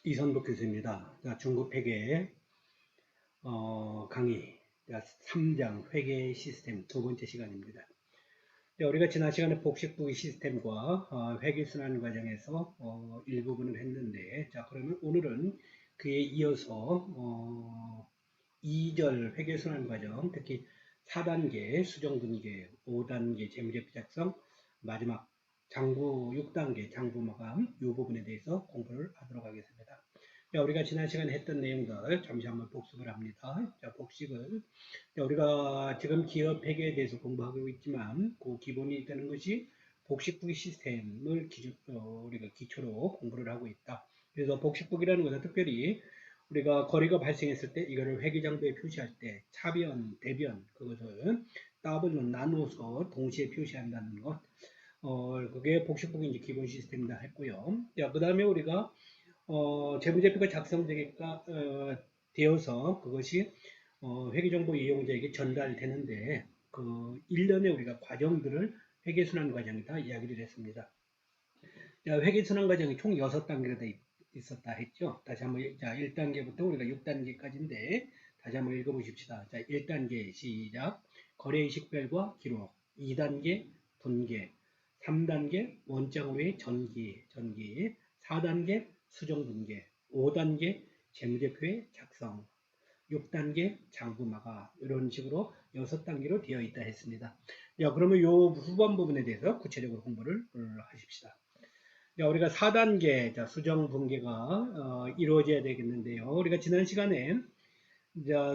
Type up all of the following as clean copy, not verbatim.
이선복 교수입니다. 중국 회계 강의 3장 회계 시스템 두 번째 시간입니다. 우리가 지난 시간에 복식부기 시스템과 회계순환 과정에서 일부분을 했는데, 그러면 오늘은 그에 이어서 2절 회계순환 과정, 특히 4단계 수정분계, 5단계 재무제표 작성, 마지막 장부 6단계 장부 마감 이 부분에 대해서 공부를 하도록 하겠습니다. 우리가 지난 시간에 했던 내용들 잠시 한번 복습을 합니다. 복식을 우리가 지금 기업 회계에 대해서 공부하고 있지만 그 기본이 되는 것이 복식부기 시스템을 우리가 기초로 공부를 하고 있다. 그래서 복식부기라는 것은 특별히 우리가 거래가 발생했을 때 이거를 회계장부에 표시할 때 차변, 대변 그것을 더블로 나누어서 동시에 표시한다는 것. 그게 복식부기 이제 기본 시스템이다 했고요. 그 다음에 우리가 재무제표가 작성되기가 되어서 그것이 회계정보 이용자에게 전달되는데 그 일련의 우리가 과정들을 회계순환 과정이다 이야기를 했습니다. 회계순환 과정이 총 6단계가 있었다 했죠. 다시 한번 1단계부터 우리가 6단계까지인데 다시 한번 읽어보십시다. 1단계 시작. 거래의 식별과 기록. 2단계 분계. 3단계 원장으로의 전기. 4단계 수정분계. 5단계 재무제표의 작성. 6단계 장부마가 이런 식으로 6단계로 되어 있다 했습니다. 그러면 이 후반 부분에 대해서 구체적으로 공부를 하십시다. 우리가 4단계 수정 분계가 이루어져야 되겠는데요. 우리가 지난 시간에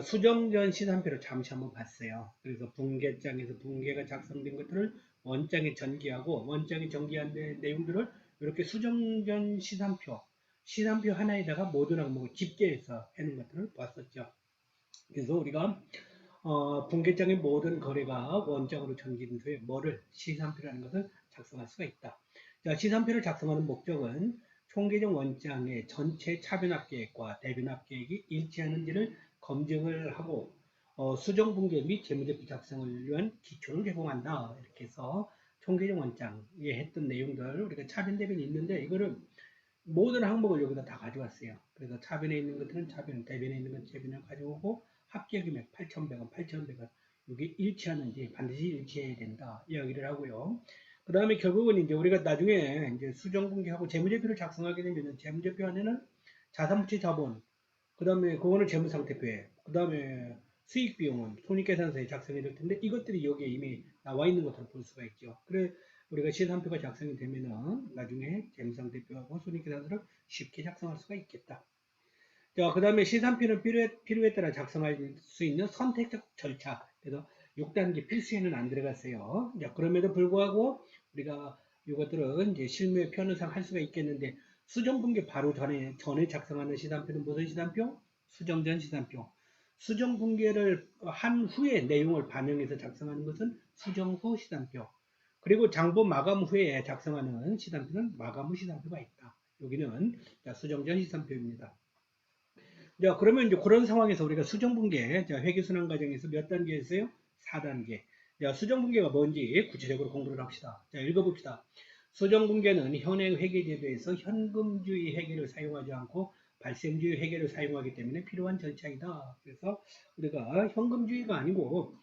수정전 시산표를 잠시 한번 봤어요. 그래서 분계장에서 분계가 작성된 것들을 원장에 전기하고 원장에 전기한 내용들을 이렇게 수정전 시산표 하나에다가 모든 항목을 집계해서 해놓은 것들을 봤었죠. 그래서 우리가 분계장의 모든 거래가 원장으로 전기된 후에 뭐를 시산표라는 것을 작성할 수가 있다. 시산표를 작성하는 목적은 총계정 원장의 전체 차변합 계획과 대변합 계획이 일치하는지를 검증을 하고 수정분계 및 재무제표 작성을 위한 기초를 제공한다. 이렇게 해서 총계정 원장에 했던 내용들 우리가 차변 대변이 있는데 이거를 모든 항목을 여기다 다 가져왔어요. 그래서 차변에 있는 것들은 차변, 대변에 있는 건 대변을 가져오고 합계금액 8,100원, 8,100원 이게 일치하는지 반드시 일치해야 된다 이야기를 하고요. 그 다음에 결국은 이제 우리가 나중에 이제 수정분계하고 재무제표를 작성하게 되면 재무제표 안에는 자산부채 자본, 그 다음에 그거는 재무상태표에, 그 다음에 수익비용은 손익계산서에 작성이 될 텐데 이것들이 여기에 이미 나와 있는 것으로 볼 수가 있죠. 그래 우리가 시산표가 작성이 되면은 나중에 재무상태표하고 손익계산서를 쉽게 작성할 수가 있겠다. 그 다음에 시산표는 필요에 따라 작성할 수 있는 선택적 절차. 그래서 6단계 필수에는 안 들어갔어요. 그럼에도 불구하고 우리가 이것들은 이제 실무에 편의상 할 수가 있겠는데 수정분계 바로 전에 작성하는 시산표는 무슨 시산표? 수정전 시산표. 수정분계를 한 후에 내용을 반영해서 작성하는 것은 수정 후 시산표. 그리고 장부 마감 후에 작성하는 시산표는 마감 후 시산표가 있다. 여기는 수정전 시산표입니다. 그러면 이제 그런 상황에서 우리가 수정분계, 회계순환 과정에서 몇 단계 했어요? 4단계. 수정분계가 뭔지 구체적으로 공부를 합시다. 읽어봅시다. 수정분계는 현행 회계제도에서 현금주의 회계를 사용하지 않고 발생주의 회계를 사용하기 때문에 필요한 절차이다. 그래서 우리가 현금주의가 아니고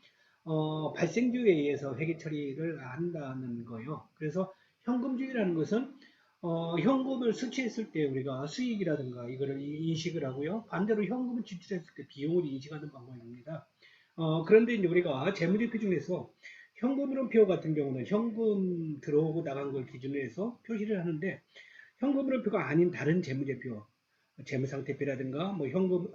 발생주의에 의해서 회계 처리를 한다는 거예요. 그래서 현금주의라는 것은 현금을 수취했을 때 우리가 수익이라든가 이거를 인식을 하고요. 반대로 현금을 지출했을 때 비용을 인식하는 방법입니다. 그런데 이제 우리가 재무제표 중에서 현금흐름표 같은 경우는 현금 들어오고 나간 걸 기준으로 해서 표시를 하는데 현금흐름표가 아닌 다른 재무제표, 재무상태표라든가 뭐 현금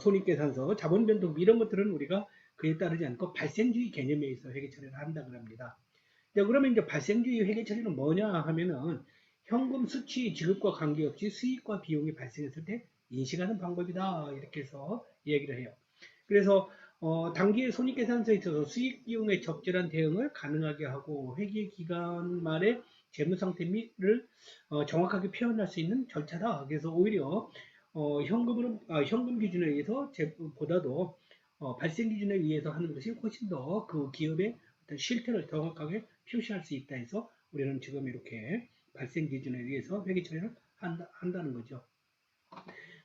손익계산서, 자본변동 이런 것들은 우리가 그에 따르지 않고 발생주의 개념에 의해서 회계 처리를 한다고 합니다. 그러면 이제 발생주의 회계 처리는 뭐냐 하면은 현금 수취 지급과 관계없이 수익과 비용이 발생했을 때 인식하는 방법이다 이렇게 해서 얘기를 해요. 그래서 단기 손익계산서에 있어서 수익 비용의 적절한 대응을 가능하게 하고 회계 기간 말에 재무상태를 정확하게 표현할 수 있는 절차다. 그래서 오히려 현금 기준에 의해서 보다도 발생 기준에 의해서 하는 것이 훨씬 더 그 기업의 어떤 실태를 정확하게 표시할 수 있다 해서 우리는 지금 이렇게 발생 기준에 의해서 회계 처리를 한다는 거죠.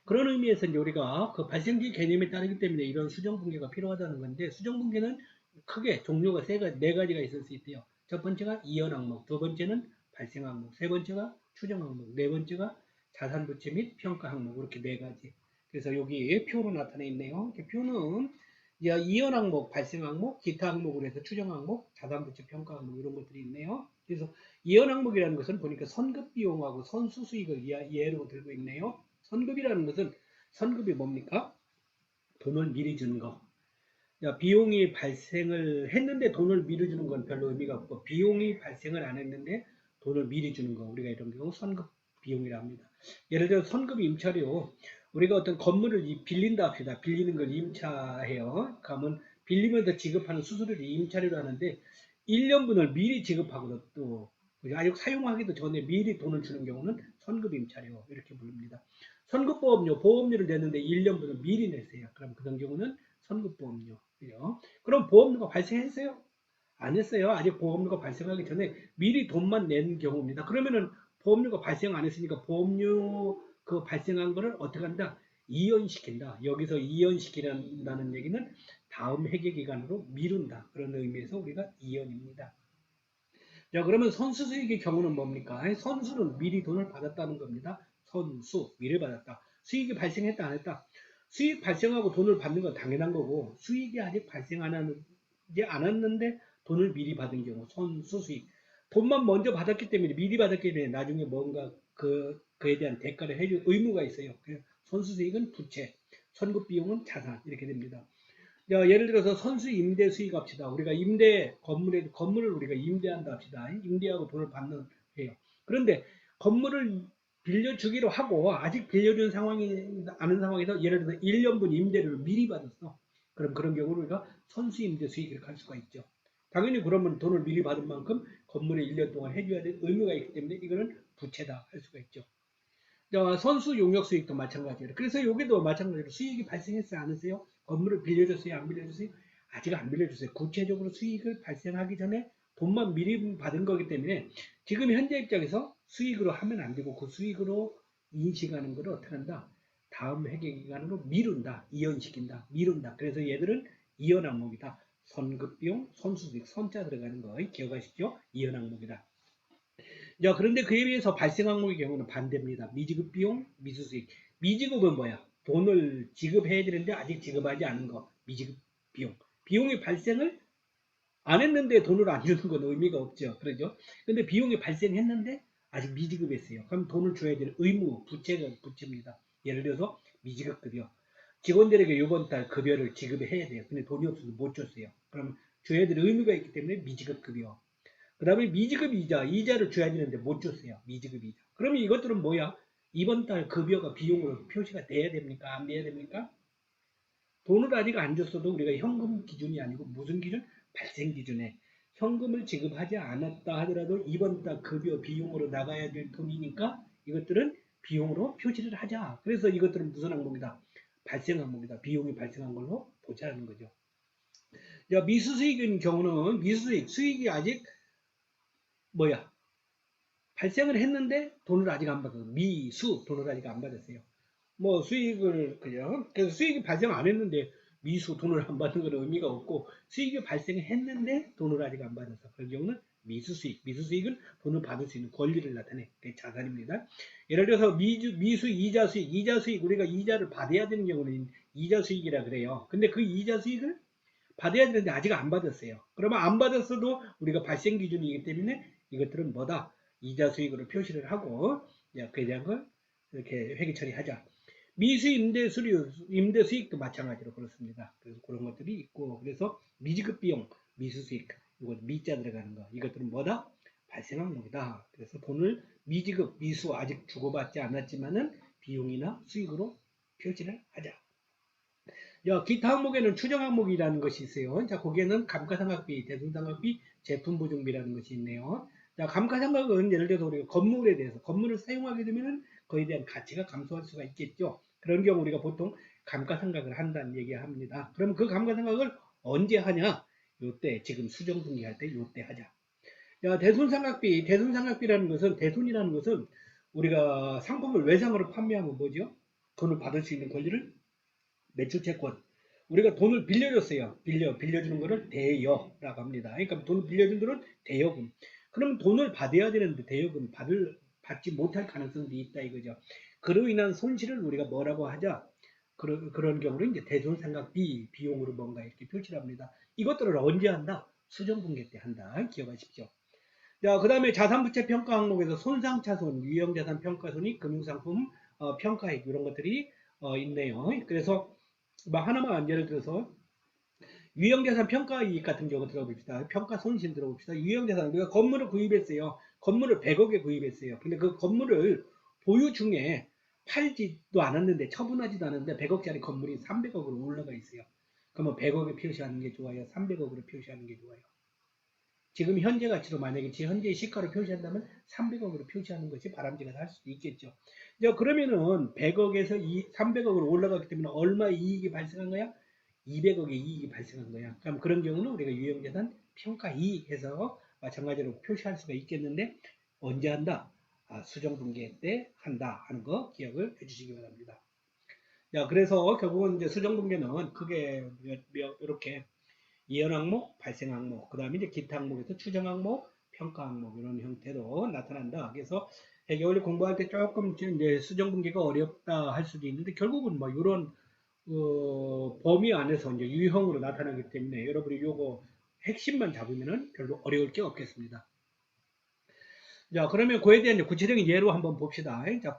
그런 의미에서 이제 우리가 그 발생지 개념에 따르기 때문에 이런 수정분계가 필요하다는 건데, 수정분계는 크게 종류가 네 가지가 있을 수 있대요. 첫 번째가 이연 항목, 두 번째는 발생 항목, 세 번째가 추정 항목, 네 번째가 자산 부채 및 평가 항목, 이렇게 네 가지. 그래서 여기 표로 나타내 있네요. 표는 이연 항목, 발생 항목, 기타 항목으로 해서 추정 항목, 자산 부채 평가 항목 이런 것들이 있네요. 그래서 이연 항목이라는 것은 보니까 선급 비용하고 선수 수익을 예로 들고 있네요. 선급이라는 것은 선급이 뭡니까? 돈을 미리 주는 거. 비용이 발생을 했는데 돈을 미리 주는 건 별로 의미가 없고, 비용이 발생을 안 했는데 돈을 미리 주는 거, 우리가 이런 경우 선급 비용이라 합니다. 예를 들어 선급 임차료, 우리가 어떤 건물을 빌린다 합시다. 빌리는 걸 임차해요. 그러면 빌리면서 지급하는 수수료를 임차료로 하는데 1년분을 미리 지급하고도 또 아직 사용하기도 전에 미리 돈을 주는 경우는 선급 임차료 이렇게 부릅니다. 선급보험료, 보험료를 냈는데 1년분을 미리 냈어요. 그럼 그런 경우는 선급보험료. 그럼 보험료가 발생했어요? 안 했어요. 아직 보험료가 발생하기 전에 미리 돈만 낸 경우입니다. 그러면은 보험료가 발생 안 했으니까 보험료 그 발생한 거를 어떻게 한다? 이연시킨다. 여기서 이연시키는 얘기는 다음 회계기간으로 미룬다. 그런 의미에서 우리가 이연입니다. 자, 그러면 선수 수익의 경우는 뭡니까? 선수는 미리 돈을 받았다는 겁니다. 선수, 미리 받았다. 수익이 발생했다, 안 했다? 수익 발생하고 돈을 받는 건 당연한 거고, 수익이 아직 발생 안 않았는데 돈을 미리 받은 경우, 선수 수익. 돈만 먼저 받았기 때문에, 미리 받았기 때문에 나중에 뭔가 그에 대한 대가를 해줄 의무가 있어요. 선수 수익은 부채, 선급 비용은 자산, 이렇게 됩니다. 예를 들어서 선수 임대 수익 합시다. 우리가 건물을 우리가 임대한다 합시다. 임대하고 돈을 받는 해요. 그런데 건물을 빌려주기로 하고 아직 빌려준 상황이 아는 상황에서 예를 들어서 1년분 임대료를 미리 받았어. 그럼 그런 경우를 우리가 선수 임대 수익을 할 수가 있죠. 당연히 그러면 돈을 미리 받은 만큼 건물에 1년 동안 해줘야 될 의무가 있기 때문에 이거는 부채다 할 수가 있죠. 선수 용역 수익도 마찬가지예요. 그래서 여기도 마찬가지로 수익이 발생했어요, 안 했어요? 건물을 빌려줬어요, 안 빌려줬어요? 아직 안 빌려줬어요. 구체적으로 수익을 발생하기 전에 돈만 미리 받은 거기 때문에 지금 현재 입장에서 수익으로 하면 안 되고 그 수익으로 인식하는 걸 어떻게 한다? 다음 회계기간으로 미룬다, 이연시킨다, 미룬다. 그래서 얘들은 이연 항목이다. 선급비용, 선수수익, 선자 들어가는 거 기억하시죠? 이연 항목이다. 그런데 그에 비해서 발생 항목의 경우는 반대입니다. 미지급 비용, 미수수익. 미지급은 뭐야? 돈을 지급해야 되는데 아직 지급하지 않은 거. 미지급 비용. 비용이 발생을 안 했는데 돈을 안 주는 건 의미가 없죠. 그러죠? 근데 비용이 발생했는데 아직 미지급했어요. 그럼 돈을 줘야 될 의무, 부채가 부채입니다. 예를 들어서 미지급급여. 직원들에게 이번 달 급여를 지급해야 돼요. 근데 돈이 없어서 못 줬어요. 그럼 줘야 될 의무가 있기 때문에 미지급급여. 그 다음에 미지급 이자를 줘야 되는데 못 줬어요. 미지급 이자. 그러면 이것들은 뭐야? 이번 달 급여가 비용으로 표시가 돼야 됩니까? 안 돼야 됩니까? 돈을 아직 안 줬어도 우리가 현금 기준이 아니고 무슨 기준? 발생 기준에 현금을 지급하지 않았다 하더라도 이번 달 급여 비용으로 나가야 될 돈이니까 이것들은 비용으로 표시를 하자. 그래서 이것들은 무슨 항목이다? 발생 항목이다. 비용이 발생한 걸로 보자는 거죠. 미수수익인 경우는 수익이 아직 뭐야? 발생을 했는데 돈을 아직 안 받았어요. 돈을 아직 안 받았어요. 수익을 그래서 수익이 발생 안 했는데 돈을 안 받는 건 의미가 없고 수익이 발생했는데 돈을 아직 안 받았어. 그런 경우는 미수수익은 돈을 받을 수 있는 권리를 나타내. 그게 자산입니다. 예를 들어서 미수 이자 수익 우리가 이자를 받아야 되는 경우는 이자 수익이라 그래요. 근데 그 이자 수익을 받아야 되는데 아직 안 받았어요. 그러면 안 받았어도 우리가 발생 기준이기 때문에 이것들은 뭐다? 이자 수익으로 표시를 하고 그에 대한 걸 이렇게 회계 처리하자. 미수 임대 수익도 마찬가지로 그렇습니다. 그래서 그런 것들이 있고 그래서 미지급 비용, 미수 수익, 이거 미자 들어가는 거 이것들은 뭐다? 발생 항목이다. 그래서 돈을 미지급, 미수 아직 주고받지 않았지만은 비용이나 수익으로 표시를 하자. 기타 항목에는 추정 항목이라는 것이 있어요. 자, 거기에는 감가상각비, 대손상각비, 제품보증비라는 것이 있네요. 자, 감가상각은 예를 들어서 우리가 건물을 사용하게 되면 그에 대한 가치가 감소할 수가 있겠죠. 그런 경우 우리가 보통 감가상각을 한다는 얘기를 합니다. 그럼 그 감가상각을 언제 하냐? 요때, 지금 수정분기할 때 요때 하자. 대손상각비라는 것은, 대손이라는 것은 우리가 상품을 외상으로 판매하면 뭐죠? 돈을 받을 수 있는 권리를 매출채권. 우리가 돈을 빌려줬어요. 빌려주는 거를 대여라고 합니다. 그러니까 돈을 빌려준 돈은 대여금. 그럼 돈을 받아야 되는데 대여금 받지 못할 가능성이 있다 이거죠. 그로 인한 손실을 우리가 뭐라고 하자? 그런 경우로 이제 대손상각비 비용으로 뭔가 이렇게 표시를 합니다. 이것들을 언제 한다? 수정분계 때 한다. 기억하십시오. 자, 그 다음에 자산부채 평가 항목에서 손상차손, 유형자산 평가손이 금융상품 평가액 이런 것들이 있네요. 그래서 뭐 하나만 예를 들어서 유형자산 평가이익 같은 경우 들어봅시다. 평가 손실 들어봅시다. 유형자산 우리가 건물을 구입했어요. 건물을 100억에 구입했어요. 근데 그 건물을 보유 중에 팔지도 않았는데 처분하지도 않았는데 100억짜리 건물이 300억으로 올라가 있어요. 그러면 100억에 표시하는 게 좋아요? 300억으로 표시하는 게 좋아요? 지금 현재 가치로 만약에 현재 시가로 표시한다면 300억으로 표시하는 것이 바람직하다 할 수도 있겠죠. 자, 그러면은 100억에서 300억으로 올라가기 때문에 얼마 이익이 발생한 거야? 200억의 이익이 발생한 거야. 그럼 그런 경우는 우리가 유형자산 평가 이익해서 마찬가지로 표시할 수가 있겠는데 언제 한다? 수정분계 때 한다 하는 거 기억을 해주시기 바랍니다. 자, 그래서 결국은 이제 수정분계는 크게 이렇게 예언 항목, 발생 항목, 그 다음에 이제 기타 항목에서 추정 항목, 평가 항목 이런 형태로 나타난다. 그래서 회계원리 공부할 때 조금 이제 수정 분계가 어렵다 할 수도 있는데 결국은 뭐 이런 범위 안에서 이제 유형으로 나타나기 때문에 여러분이 요거 핵심만 잡으면은 별로 어려울 게 없겠습니다. 자, 그러면 그에 대한 구체적인 예로 한번 봅시다. 자,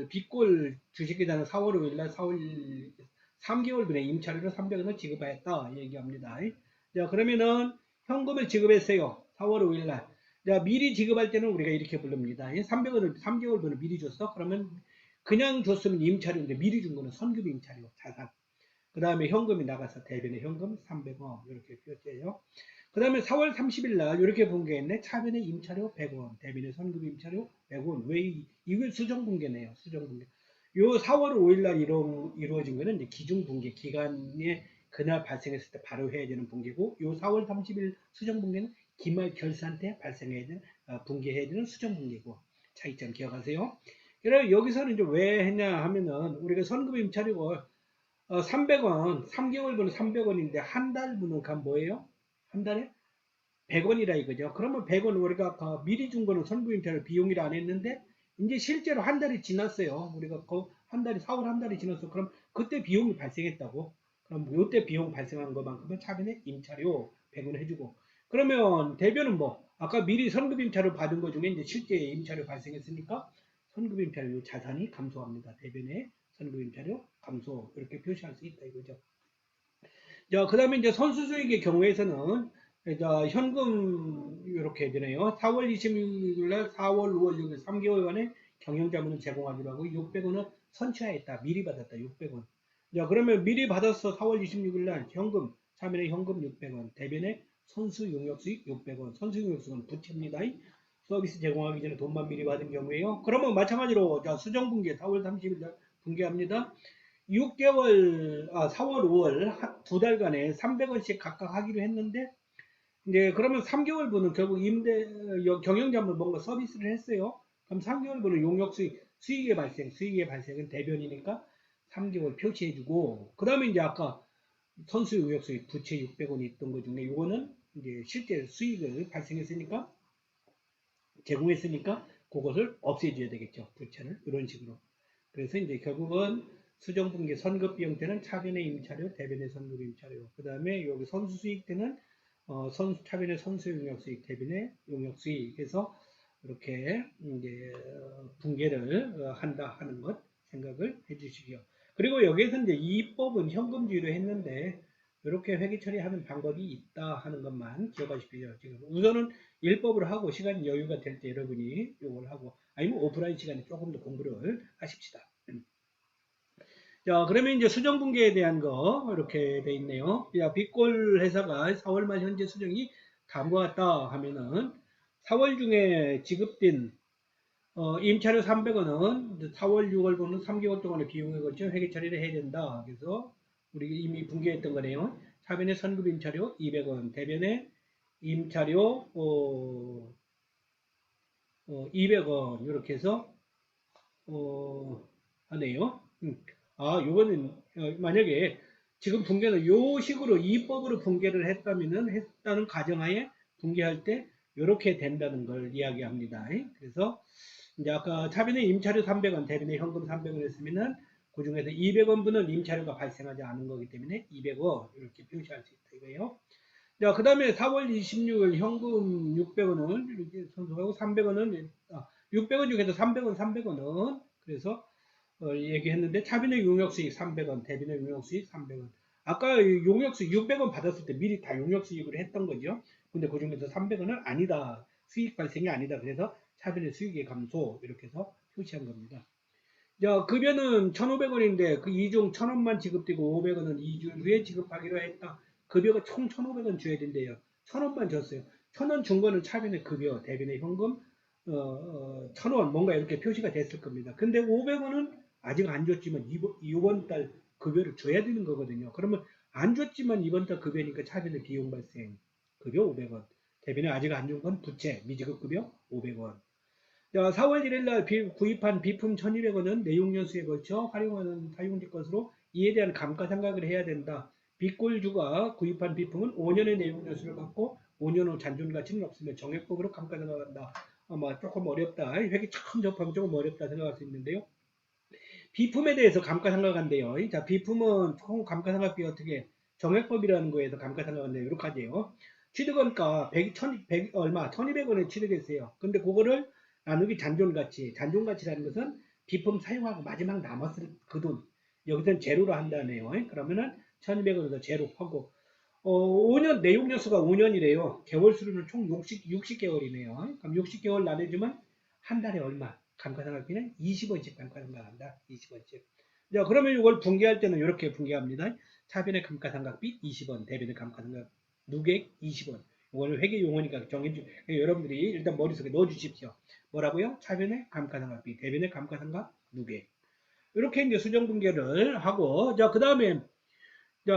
빚골 주식계좌는 4월 5일 날 3개월 분의 임차료로 300원을 지급하였다. 얘기합니다. 자, 그러면은 현금을 지급했어요. 4월 5일 날. 자, 미리 지급할 때는 우리가 이렇게 부릅니다. 300원을 3개월 분을 미리 줬어. 그러면 그냥 줬으면 임차료인데 미리 준 거는 선급 임차료, 자산. 그 다음에 현금이 나가서 대변의 현금 300원 이렇게 표시해요. 그 다음에 4월 30일 날 이렇게 분개했네. 차변의 임차료 100원, 대변의 선급 임차료 100원. 왜 이걸 수정분개네요. 수정분개. 요 4월 5일 날 이루어진 거는 이제 기준분개 기간에 그날 발생했을 때 바로 해야 되는 분개고, 요 4월 30일 수정분개는 기말 결산 때 발생해야 되는 분개해야 되는 수정분개고 차이점 기억하세요. 그래서 여기서는 이제 왜 했냐 하면은 우리가 선급 임차료가 300원, 3개월분은 300원인데 한 달분은 뭐예요? 한 달에 100원이라 이거죠. 그러면 100원 우리가 미리 준 거는 선부임차를 비용이라 안 했는데 이제 실제로 한 달이 지났어요. 우리가 한 달이 4월 한 달이 지났어. 그럼 그때 비용이 발생했다고. 그럼 요때 비용 발생한 것만큼은 차변에 임차료 100원 해주고. 그러면 대변은 뭐 아까 미리 선급임차를 받은 것 중에 이제 실제 임차료 발생했으니까 선급임차료 자산이 감소합니다. 대변에 선급임차료 감소 이렇게 표시할 수 있다 이거죠. 자, 그 다음에 이제 선수수익의 경우에서는 자, 현금 이렇게 되네요. 4월 26일 날 4월, 5월, 6일 3개월간의 경영자문을 제공하기로 하고 600원은 선취하였다. 미리 받았다. 600원. 자, 그러면 미리 받았어. 4월 26일 날 현금, 차면에 현금 600원, 대변에 선수 용역수익 600원. 선수 용역수익은 부채입니다. 서비스 제공하기 전에 돈만 미리 받은 경우에요. 그러면 마찬가지로 자, 수정분계 4월 30일 날 분개합니다. 6개월, 4월, 5월 두 달간에 300원씩 각각 하기로 했는데 이제 그러면 3개월분은 결국 경영자분 뭔가 서비스를 했어요. 그럼 3개월분은 용역 수익의 발생은 대변이니까 3개월 표시해주고 그 다음에 이제 아까 선수 용역 수익 부채 600원이 있던 것 중에 이거는 이제 실제 수익을 발생했으니까 제공했으니까 그것을 없애줘야 되겠죠. 부채를 이런 식으로. 그래서 이제 결국은 수정분계 선급비 형태는 차변의 임차료, 대변의 선급 임차료. 그 다음에 여기 선수 수익 때는 차변의 선수 용역 수익, 대변의 용역 수익 해서 이렇게 이제 분계를 한다 하는 것 생각을 해주시고요. 그리고 여기에서 이제 이법은 현금주의로 했는데 이렇게 회계 처리하는 방법이 있다 하는 것만 기억하십시오. 지금 우선은 일법으로 하고 시간이 여유가 될 때 여러분이 이걸 하고 아니면 오프라인 시간에 조금 더 공부를 하십시다. 자, 그러면 이제 수정분계에 대한 거 이렇게 돼 있네요. 야, 빚골 회사가 4월 말 현재 수정이 다음과 같다 하면은 4월 중에 지급된 임차료 300원은 4월, 6월분은 3개월 동안의 비용에 걸쳐 회계 처리를 해야 된다. 그래서 우리 이미 분개했던 거네요. 차변의 선급 임차료 200원, 대변의 임차료 200원 이렇게 해서 하네요. 요거는 만약에 지금 분계는 요 식으로 이법으로 분계를 했다는 가정하에 분계할 때 이렇게 된다는 걸 이야기합니다. 그래서 이제 아까 차변에 임차료 300원, 대변에 현금 300원 했으면은 그 중에서 200원분은 임차료가 발생하지 않은 거기 때문에 200원 이렇게 표시할 수 있다 이거예요. 자, 그 다음에 4월 26일 현금 600원은 이렇게 선수하고 300원은 600원 중에서 300원, 300원은 그래서 얘기했는데 차변의 용역수익 300원, 대변의 용역수익 300원. 아까 용역수익 600원 받았을 때 미리 다 용역수익으로 했던 거죠. 근데 그 중에서 300원은 아니다. 수익 발생이 아니다. 그래서 차변의 수익의 감소 이렇게 해서 표시한 겁니다. 자, 급여는 1,500원인데 그 이중 1,000원만 지급되고 500원은 2주 후에 지급하기로 했다. 급여가 총 1,500원 줘야 된대요. 1,000원만 줬어요. 1,000원 준 거는 차변의 급여, 대변의 현금 1,000원 뭔가 이렇게 표시가 됐을 겁니다. 근데 500원은 아직 안 줬지만 이번 달 급여를 줘야 되는 거거든요. 그러면 안 줬지만 이번 달 급여니까 차변의 비용 발생 급여 500원. 대변에 아직 안 준 건 부채 미지급 급여 500원. 4월 1일 날 구입한 비품 1,200원은 내용연수에 걸쳐 활용하는 사용지 것으로 이에 대한 감가상각을 해야 된다. 빚골주가 구입한 비품은 5년의 내용연수를 갖고 5년 후 잔존가치는 없으면 정액법으로 감가상각한다. 아마 조금 어렵다. 회계 처음 접하면 조금 어렵다 생각할 수 있는데요. 비품에 대해서 감가상각한대요. 자, 비품은 총 감가상각비 어떻게 정액법이라는 거에서 감가상각한대요. 이렇게 하죠. 취득원가 100 얼마 1,200원에 취득했어요. 근데 그거를 나누기 잔존가치. 잔존가치라는 것은 비품 사용하고 마지막 남았을 그 돈. 여기서는 제로로 한다네요. 그러면은 1,200원에서 제로하고 5년 내용연수가 5년이래요. 개월수로는 총 60개월이네요. 그럼 60개월 나눠주면 한 달에 얼마? 감가상각비는 20원씩 감가상각한다. 20원씩. 자, 그러면 이걸 분개할 때는 이렇게 분개합니다. 차변의 감가상각비 20원, 대변의 감가상각 누객 20원. 이거는 회계 용어니까 정해주. 여러분들이 일단 머릿속에 넣어주십시오. 뭐라고요? 차변의 감가상각비, 대변의 감가상각 누객. 이렇게 이제 수정 분개를 하고, 자, 그 다음에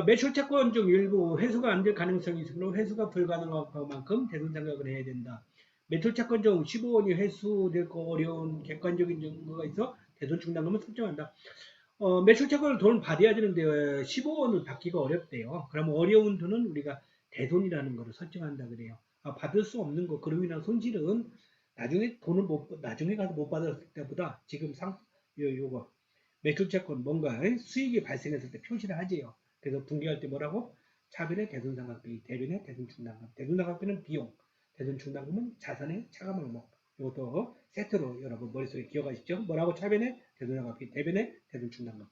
매출 채권 중 일부 회수가 안 될 가능성이 있으므로 회수가 불가능한 만큼 대손상각을 해야 된다. 매출 채권 중 15원이 회수될 거 어려운 객관적인 증거가 있어 대손 충당금을 설정한다. 매출 채권을 돈을 받아야 되는데 15원을 받기가 어렵대요. 그러면 어려운 돈은 우리가 대손이라는 거를 설정한다 그래요. 받을 수 없는 거 그로 인한 손실은 나중에 돈을 나중에 가서 못 받았을 때보다 지금 요거 매출 채권 뭔가 수익이 발생했을 때 표시를 하지요. 그래서 분개할 때 뭐라고? 차변의 대손상각비, 대변의 대손충당금. 대손상각비는 비용, 대손충당금은 자산의 차감 항목. 이것도 세트로 여러분 머릿속에 기억하시죠? 뭐라고? 차변의 대손상각비, 대변의 대손충당금.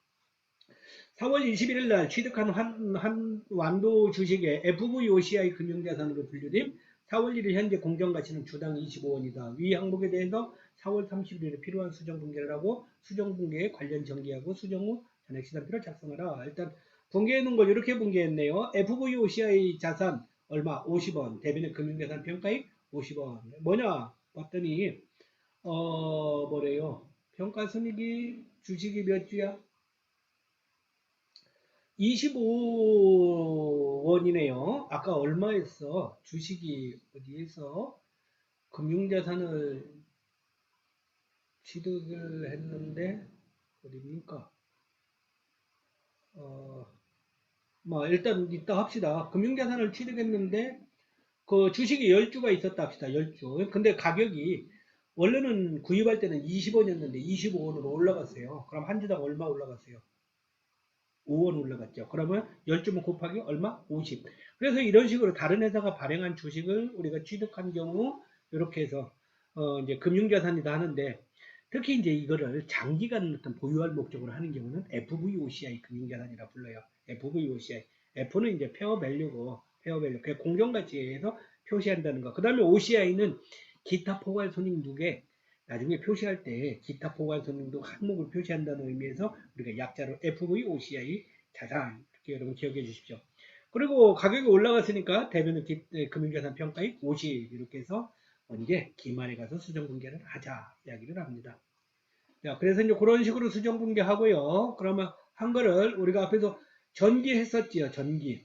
4월 21일 날 취득한 한 완도 주식의 FVOCI 금융자산으로 분류됨. 4월 1일 현재 공정가치는 주당 25원이다. 위 항목에 대해서 4월 30일에 필요한 수정분개를 하고 수정분개에 관련 정기하고 수정 후 잔액시단표를 작성하라. 일단 분개해놓은 걸 이렇게 분개했네요. FVOCI 자산 얼마? 50원. 대변의 금융자산 평가액 50원. 뭐냐? 봤더니 뭐래요? 평가손익이 주식이 몇 주야? 25원이네요. 아까 얼마였어? 주식이 어디에서 금융자산을 취득을 했는데 어디입니까? 일단 이따 합시다. 금융자산을 취득했는데 그 주식이 10주가 있었다 합시다. 10주. 근데 가격이 원래는 구입할 때는 20원이었는데 25원으로 올라갔어요. 그럼 한 주당 얼마 올라갔어요? 5원 올라갔죠. 그러면 10주면 곱하기 얼마? 50. 그래서 이런 식으로 다른 회사가 발행한 주식을 우리가 취득한 경우 이렇게 해서 이제 금융자산이다 하는데 특히 이제 이거를 장기간 어떤 보유할 목적으로 하는 경우는 FVOCI 금융자산이라 불러요. FVOCI. F는 이제 페어밸류고 페어밸류. 그 공정가치에 의해서 표시한다는 거. 그 다음에 OCI는 기타 포괄 손익 누계. 나중에 표시할 때 기타 포괄 손익도 항목을 표시한다는 의미에서 우리가 약자로 FVOCI 자산 이렇게 여러분 기억해 주십시오. 그리고 가격이 올라갔으니까 대변은 금융자산 평가액 50 이렇게 해서 언제 기말에 가서 수정 분개를 하자 이야기를 합니다. 자, 그래서 이제 그런 식으로 수정 분개하고요. 그러면 한 거를 우리가 앞에서 전기했었지요. 전기.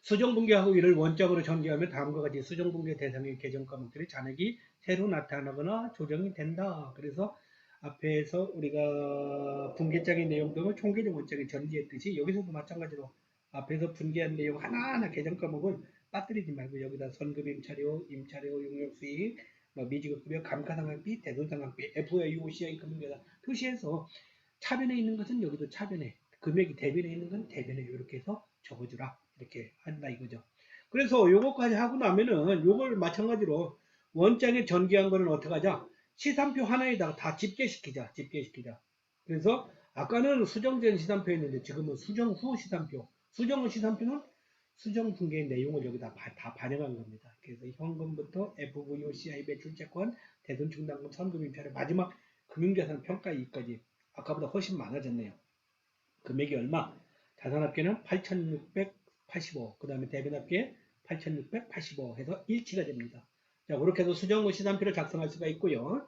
수정분계하고 이를 원점으로 전개하면 다음과 같이 수정분계 대상의 계정 과목들의 잔액이 새로 나타나거나 조정이 된다. 그래서 앞에서 우리가 분계장의 내용 등을 총계적 원칙에 전제했듯이 여기서도 마찬가지로 앞에서 분계한 내용 하나하나 계정 과목을 빠뜨리지 말고 여기다 선급 임차료, 용역수익, 미지급급여, 감가상각비, 대손상각비, FOA, OCI 금융계산 표시해서 차변에 있는 것은 여기도 차변에, 금액이 대변에 있는 건 대변에 이렇게 해서 적어주라. 이렇게 한다 이거죠. 그래서 요거까지 하고 나면은 요걸 마찬가지로 원장에 전개한 거는 어떻게 하자? 시산표 하나에다가 다 집계시키자. 그래서 아까는 수정전 시산표였는데 지금은 수정 후 시산표. 수정 후 시산표는 수정 분계의 내용을 여기다 다 반영한 겁니다. 그래서 현금부터 FVOCI 매출채권, 대손충당금, 선금임차료, 마지막 금융자산 평가이익까지 아까보다 훨씬 많아졌네요. 금액이 얼마? 자산합계는 8,685, 그 다음에 대변합계 8,685 해서 일치가 됩니다. 자, 그렇게 해서 수정후 시산표를 작성할 수가 있고요.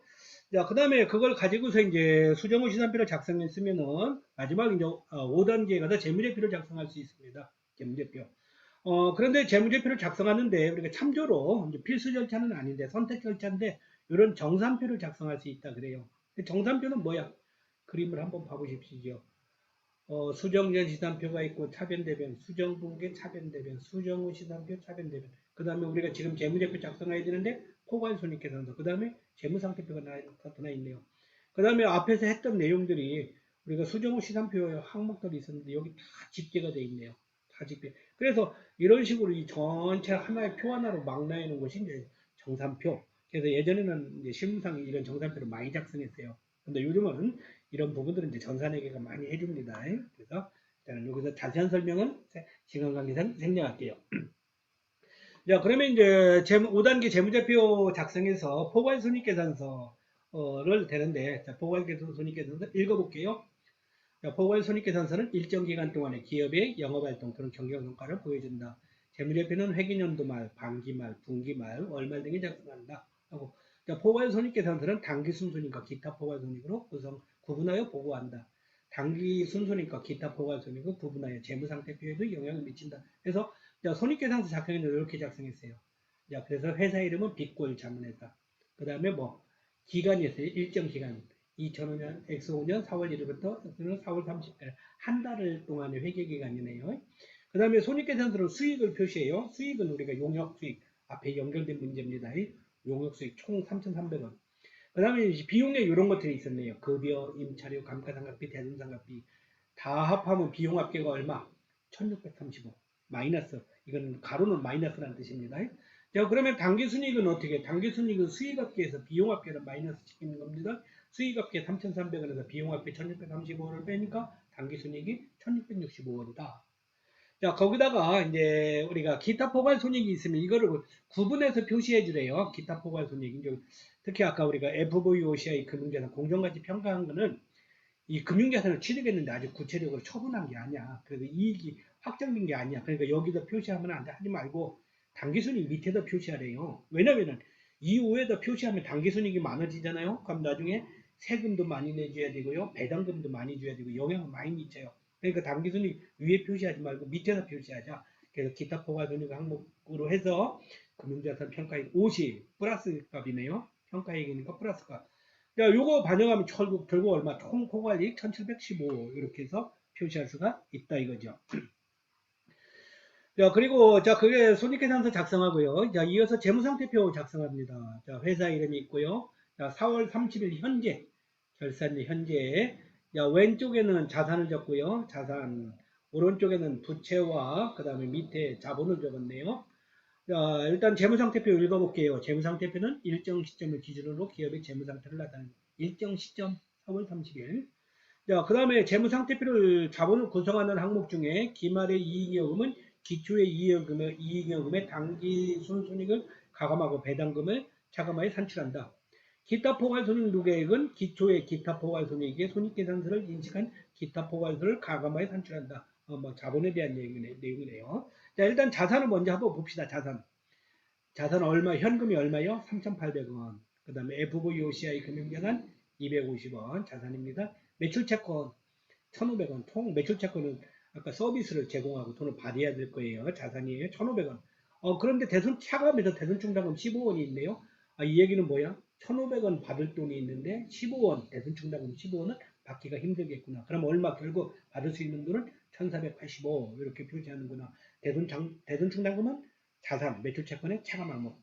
자, 그 다음에 그걸 가지고서 이제 수정후 시산표를 작성했으면은 마지막 이제 5단계에 가서 재무제표를 작성할 수 있습니다. 재무제표. 그런데 재무제표를 작성하는데 우리가 참조로 이제 필수 절차는 아닌데 선택 절차인데 이런 정산표를 작성할 수 있다 그래요. 정산표는 뭐야? 그림을 한번 봐보십시오. 수정전 시산표가 있고 차변대변, 수정분계 차변대변, 수정후 시산표 차변대변. 그 다음에 우리가 지금 재무제표 작성해야 되는데 포괄손익계산서. 그 다음에 재무상태표가 나타나 있네요. 그 다음에 앞에서 했던 내용들이 우리가 수정후 시산표 항목들이 있었는데 여기 다 집계가 되어 있네요. 다 집계. 그래서 이런 식으로 이 전체 하나의 표 하나로 막 나뉘는 것이 이제 정산표. 그래서 예전에는 이제 실무상 이런 정산표를 많이 작성했어요. 근데 요즘은 이런 부분들은 이제 전산회계가 많이 해줍니다. 그래서 일단 여기서 자세한 설명은 시간 관계상 생략할게요. 자, 그러면 이제 5단계 재무제표 작성해서 포괄손익계산서를 되는데, 자, 포괄손익계산서 읽어볼게요. 자, 포괄손익계산서는 일정 기간 동안에 기업의 영업활동 또는 경영성과를 보여준다. 재무제표는 회계연도 말, 반기말, 분기말, 월말 등이 작성한다. 하고, 자, 포괄손익계산서는 당기순손익과 기타 포괄손익으로 구분하여 보고한다. 당기순손익과 기타 포괄손익을 구분하여 재무상태표에도 영향을 미친다. 그래서 자, 손익계산서 작성에는 이렇게 작성했어요. 자, 그래서 회사 이름은 빅골 자문회사. 그 다음에 뭐 기간이 있어요. 일정 기간. 2005년, X5년 4월 1일부터 X는 4월 30일. 한 달 동안의 회계기간이네요. 그 다음에 손익계산서로 수익을 표시해요. 수익은 우리가 용역수익. 앞에 연결된 문제입니다. 용역수익 총 3,300원. 그 다음에 비용에 이런 것들이 있었네요. 급여, 임차료, 감가상각비, 대손상각비. 다 합하면 비용 합계가 얼마? 1635. 마이너스. 이건 가로는 마이너스라는 뜻입니다. 자, 그러면 당기순이익은 어떻게? 당기순이익은 수익합계에서 비용합계를 마이너스 시키는 겁니다. 수익합계 3,300원에서 비용합계 1,635원을 빼니까 당기순이익이 1,665원이다. 자, 거기다가 이제 우리가 기타 포괄손익이 있으면 이거를 구분해서 표시해 주래요. 기타 포괄손익. 특히 아까 우리가 FVOCI 금융자산 공정가치 평가한 거는 이 금융자산을 취득했는데 아직 구체적으로 처분한 게 아니야. 그래서 이익이 확정된 게 아니야. 그러니까 여기다 표시하면 안 돼. 하지 말고 당기순이익 밑에다 표시하래요. 왜냐면은 이후에다 표시하면 당기순이익이 많아지잖아요. 그럼 나중에 세금도 많이 내줘야 되고요. 배당금도 많이 줘야 되고 영향을 많이 미쳐요. 그러니까 당기순이익 위에 표시하지 말고 밑에다 표시하자. 그래서 기타 포괄손익 항목으로 해서 금융자산 평가액 50 플러스 값이네요. 평가액이니까 플러스 값. 야, 요거 반영하면 결국 얼마? 총 포괄이익 1715 이렇게 해서 표시할 수가 있다 이거죠. 자, 그리고 자, 그게 손익계산서 작성하고요. 자, 이어서 재무상태표 작성합니다. 자, 회사 이름이 있고요. 자, 4월 30일 현재 결산일 현재. 자, 왼쪽에는 자산을 적고요. 자산. 오른쪽에는 부채와 그다음에 밑에 자본을 적었네요. 자, 일단 재무상태표 읽어볼게요. 재무상태표는 일정 시점을 기준으로 기업의 재무상태를 나타내는 일정 시점 4월 30일. 자, 그 다음에 재무상태표를 자본을 구성하는 항목 중에 기말의 이익여금은 기초의 이익여금의 당기 순손익을 가감하고 배당금을 차감하여 산출한다. 기타 포괄손익 누계액은 기초의 기타 포괄손익의 손익계산서를 인식한 기타 포괄손을 가감하여 산출한다. 뭐 자본에 대한 내용이네요. 자, 일단 자산을 먼저 한번 봅시다. 자산 얼마, 현금이 얼마요? 3,800원. 그 다음에 FVOCI 금융자산 250원 자산입니다. 매출채권 1,500원. 총 매출채권은 아까 서비스를 제공하고 돈을 받아야 될 거예요. 자산이에요. 1,500원. 그런데 차감해서 대손충당금 15원이 있네요. 이 얘기는 뭐야? 1,500원 받을 돈이 있는데 15원, 대손충당금 15원은 받기가 힘들겠구나. 그럼 얼마 결국 받을 수 있는 돈은 1,485 이렇게 표시하는구나. 대손충당금은 자산, 매출채권의 차감 항목.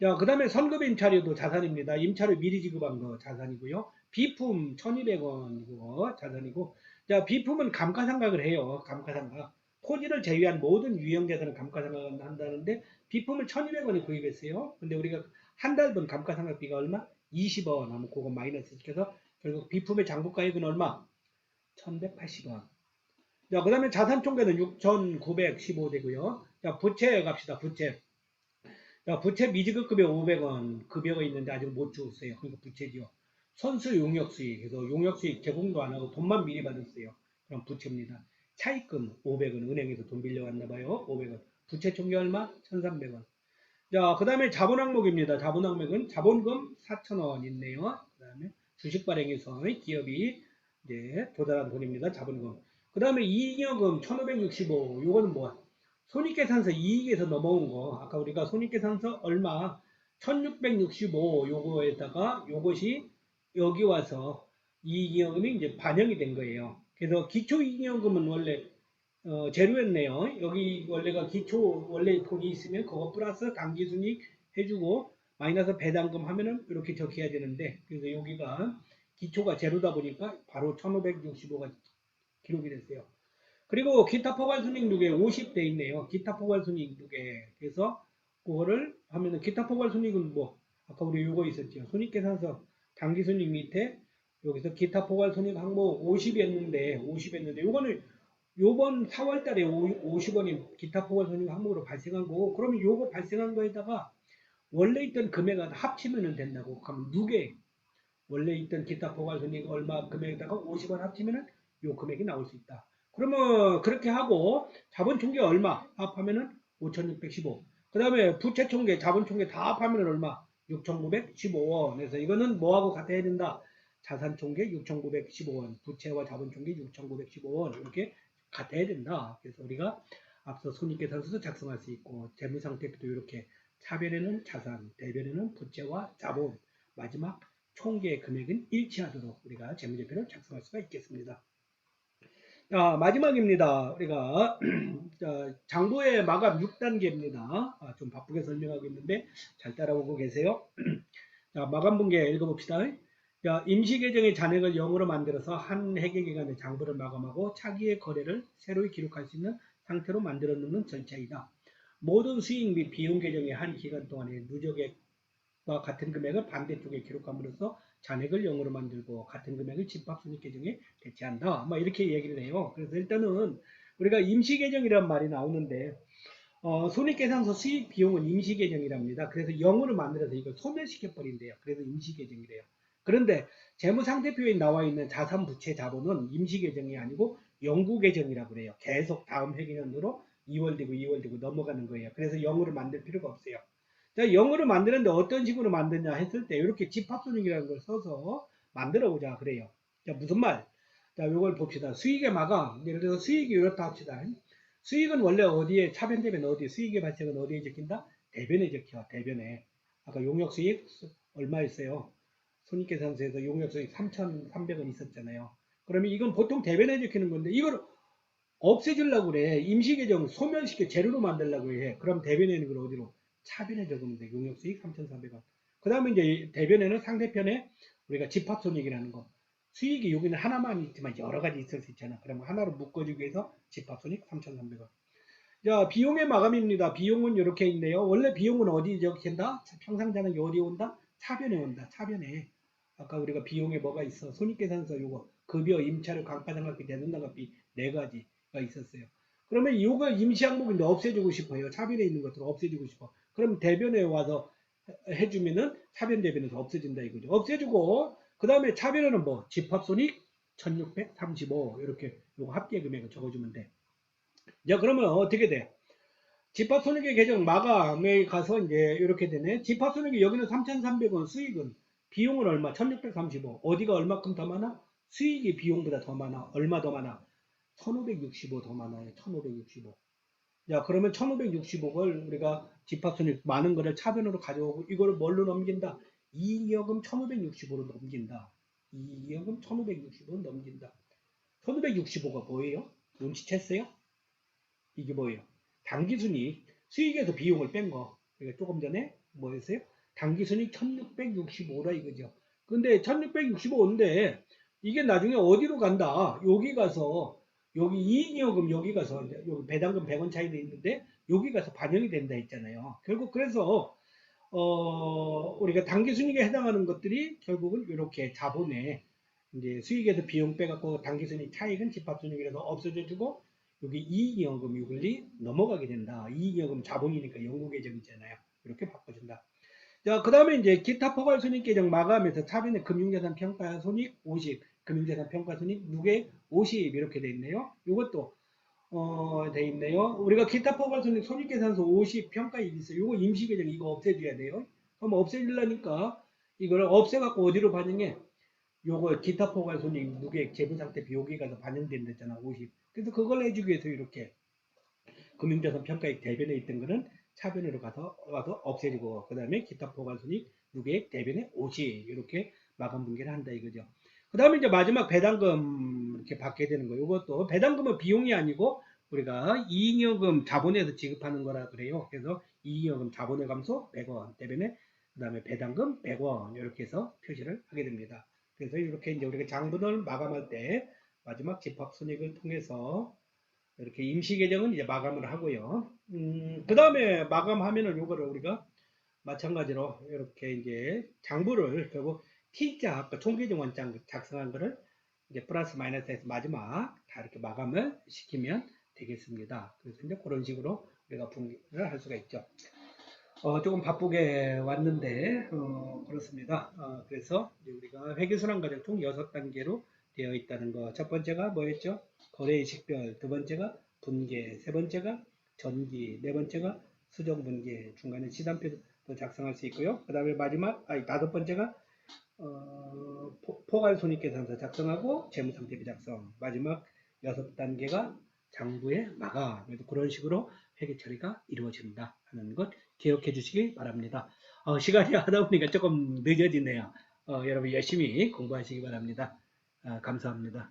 자, 그 다음에 선급 임차료도 자산입니다. 임차료 미리 지급한 거 자산이고요. 비품 1,200원 이거 자산이고, 자, 비품은 감가상각을 해요. 감가상각. 토지를 제외한 모든 유형자산은 감가상각을 한다는데 비품을 1,200원에 구입했어요. 근데 우리가 한 달분 감가상각비가 얼마? 20원 하면 그거 마이너스 시켜서 결국 비품의 장부가액은 얼마? 1,180원. 자, 그 다음에 자산 총계는 6,915 되고요. 자, 부채 갑시다. 부채. 자, 부채 미지급급여 500원 급여가 있는데 아직 못 주었어요. 그러니까 부채지요. 선수 용역수익, 그래서 용역수익 제공도 안 하고 돈만 미리 받았어요. 그럼 부채입니다. 차입금 500원, 은행에서 돈 빌려왔나 봐요. 500원. 부채 총계 얼마? 1,300원. 자, 그 다음에 자본 항목입니다. 자본 항목은 자본금 4,000원 있네요. 그 다음에 주식 발행에서 기업이 이제 도달한 돈입니다. 자본금. 그 다음에 이익여금 1,565. 요거는 뭐야? 손익계산서 이익에서 넘어온 거. 아까 우리가 손익계산서 얼마? 1,665 요거에다가 요것이 여기 와서 이익여금이 이제 반영이 된 거예요. 그래서 기초이익여금은 원래 재료였네요. 여기 원래가 기초 원래 돈이 있으면 그거 플러스 당기순이익 해주고 마이너스 배당금 하면은 이렇게 적혀야 되는데 그래서 여기가 기초가 재료다 보니까 바로 1565가 기록이 됐어요. 그리고 기타 포괄순이익 누계 50돼 있네요. 기타 포괄순이익 누계. 그래서 그거를 하면은 기타 포괄순이익은 뭐 아까 우리 요거 있었죠. 손익계산서 당기순이익 밑에 여기서 기타 포괄순이익 항목 50이었는데 요거는 요번 4월 달에 50원이 기타 포괄손익 항목으로 발생한 거고 그러면 요거 발생한 거에다가 원래 있던 금액을 합치면 된다고 그럼 누계 원래 있던 기타 포괄손익 얼마 금액에다가 50원 합치면은 요 금액이 나올 수 있다. 그러면 그렇게 하고 자본총계 얼마 합하면은 5,615. 그 다음에 부채총계 자본총계 다 합하면 얼마 6,915원. 그래서 이거는 뭐하고 같아야 된다. 자산총계 6,915원, 부채와 자본총계 6,915원 이렇게 같아야 된다. 그래서 우리가 앞서 손익계산서도 작성할 수 있고 재무상태표도 이렇게 차변에는 자산, 대변에는 부채와 자본, 마지막 총계 금액은 일치하도록 우리가 재무제표를 작성할 수가 있겠습니다. 자, 마지막입니다. 우리가 장부의 마감 6단계입니다. 좀 바쁘게 설명하고 있는데 잘 따라오고 계세요. 자, 마감 분계 읽어봅시다. 자, 임시계정의 잔액을 0으로 만들어서 한 회계기간의 장부를 마감하고 차기의 거래를 새로이 기록할 수 있는 상태로 만들어 놓는 절차이다. 모든 수익 및 비용 계정의 한 기간 동안의 누적액과 같은 금액을 반대쪽에 기록함으로써 잔액을 0으로 만들고 같은 금액을 집합순익 계정에 배치한다. 이렇게 얘기를 해요. 그래서 일단은 우리가 임시계정이란 말이 나오는데 손익계산서 수익 비용은 임시계정이랍니다. 그래서 0으로 만들어서 이걸 소멸시켜 버린대요. 그래서 임시계정이래요. 그런데 재무상태표에 나와 있는 자산, 부채, 자본은 임시계정이 아니고 영구계정이라고 그래요. 계속 다음 회계년도로 2월 되고 넘어가는 거예요. 그래서 0으로 만들 필요가 없어요. 자, 0으로 만드는데 어떤 식으로 만드냐 했을 때 이렇게 집합순익이라는 걸 써서 만들어 보자 그래요. 자, 무슨 말? 자, 이걸 봅시다. 수익의 마감. 예를 들어서 수익이 이렇다 합시다. 수익은 원래 어디에 차변대변 어디 수익의 발생은 어디에 적힌다? 대변에 적혀. 대변에. 아까 용역수익 얼마였어요? 손익계산서에서 용역수익 3,300원 있었잖아요. 그러면 이건 보통 대변에 적히는 건데 이걸 없애주려고 그래. 임시계정 소멸시켜 재료로 만들려고 해. 그럼 대변에 있는 걸 어디로? 차변에 적으면 돼. 용역수익 3,400원. 그 다음에 이제 대변에는 상대편에 우리가 집합손익이라는 거. 수익이 여기는 하나만 있지만 여러 가지 있을 수 있잖아. 그러면 하나로 묶어주기 위해서 집합손익 3,300원. 자, 비용의 마감입니다. 비용은 이렇게 있네요. 원래 비용은 어디 적힌다? 평상자는 어디 온다? 차변에 온다. 차변에. 아까 우리가 비용에 뭐가 있어? 손익계산서 요거 급여, 임차료, 강파장학비, 대손당학비 네 가지가 있었어요. 그러면 이거 임시 항목인데 없애주고 싶어요. 차변에 있는 것들을 없애주고 싶어. 그럼 대변에 와서 해주면은 차변 대변에서 없어진다 이거죠. 없애주고 그 다음에 차변에는 뭐 집합손익 1635 이렇게 요거 합계 금액을 적어주면 돼. 자, 그러면 어떻게 돼? 집합손익의 계정 마감에 가서 이제 이렇게 되네. 집합손익이 여기는 3,300원, 수익은 비용은 얼마? 1635. 어디가 얼마큼 더 많아? 수익이 비용보다 더 많아. 얼마 더 많아? 1565 더 많아요. 1565. 자, 그러면 1565를 우리가 집합순위 많은 거를 차변으로 가져오고 이거를 뭘로 넘긴다? 이익여금 1565로 넘긴다. 이익여금 1565로 넘긴다. 1565가 뭐예요? 눈치챘어요? 이게 뭐예요? 당기순이익, 수익에서 비용을 뺀 거. 그러니까 조금 전에 뭐였어요? 당기순이익 1665라 이거죠. 근데 1665인데 이게 나중에 어디로 간다? 여기 가서 여기 이익여금 여기 가서 여기 배당금 100원 차이도 있는데 여기 가서 반영이 된다 했잖아요. 결국 그래서 우리가 당기순이익에 해당하는 것들이 결국은 이렇게 자본에 이제 수익에서 비용 빼갖고 당기순이익 차익은 집합순이익에서 없어져 주고 여기 이익여금 이익이 넘어가게 된다. 이익여금 자본이니까 영국예정이잖아요. 이렇게 바꿔준다. 자, 그 다음에 이제 기타 포괄 손익 계정 마감에서 차변의 금융자산 평가 손익 50, 금융자산 평가 손익 누계 50 이렇게 돼 있네요. 이것도 돼 있네요. 우리가 기타 포괄 손익 손익계산서 50 평가일이 있어요. 이거 임시 계정 이거 없애줘야 돼요. 그럼 없애주려니까 이걸 없애갖고 어디로 반영해? 요거 기타 포괄 손익 누계 재무상태 비용이 가서 반영된다잖아 50. 그래서 그걸 해주기 위해서 이렇게 금융자산 평가액 대변에 있던 거는 차변으로 가서 없애지고 그 다음에 기타 포괄손익 누계액 대변에 50 이렇게 마감 분기를 한다 이거죠. 그 다음에 이제 마지막 배당금 이렇게 받게 되는 거. 이것도 배당금은 비용이 아니고 우리가 이익여금 자본에서 지급하는 거라 그래요. 그래서 이익여금 자본의 감소 100원 대변에 그 다음에 배당금 100원 이렇게 해서 표시를 하게 됩니다. 그래서 이렇게 이제 우리가 장분을 마감할 때 마지막 집합손익을 통해서 이렇게 임시 계정은 이제 마감을 하고요. 그 다음에 마감하면은 요거를 우리가 마찬가지로 이렇게 이제 장부를 결국 T자 아까 총계정 원장 작성한 거를 이제 플러스 마이너스해서 마지막 다 이렇게 마감을 시키면 되겠습니다. 그래서 이제 그런 식으로 우리가 분기를 할 수가 있죠. 조금 바쁘게 왔는데 그렇습니다. 그래서 우리가 회계순환 과정 총 6단계로 되어 있다는 거. 첫 번째가 뭐였죠? 거래의 식별. 두 번째가 분계. 세 번째가 전기. 네 번째가 수정분계. 중간에 시단표도 작성할 수 있고요. 그 다음에 마지막 다섯 번째가 포괄손익계산서 작성하고 재무상태비 작성. 마지막 6단계가 장부의 마감. 그런 식으로 회계 처리가 이루어진다 하는 것 기억해 주시기 바랍니다. 시간이 하다 보니까 조금 늦어지네요. 여러분 열심히 공부하시기 바랍니다. 감사합니다.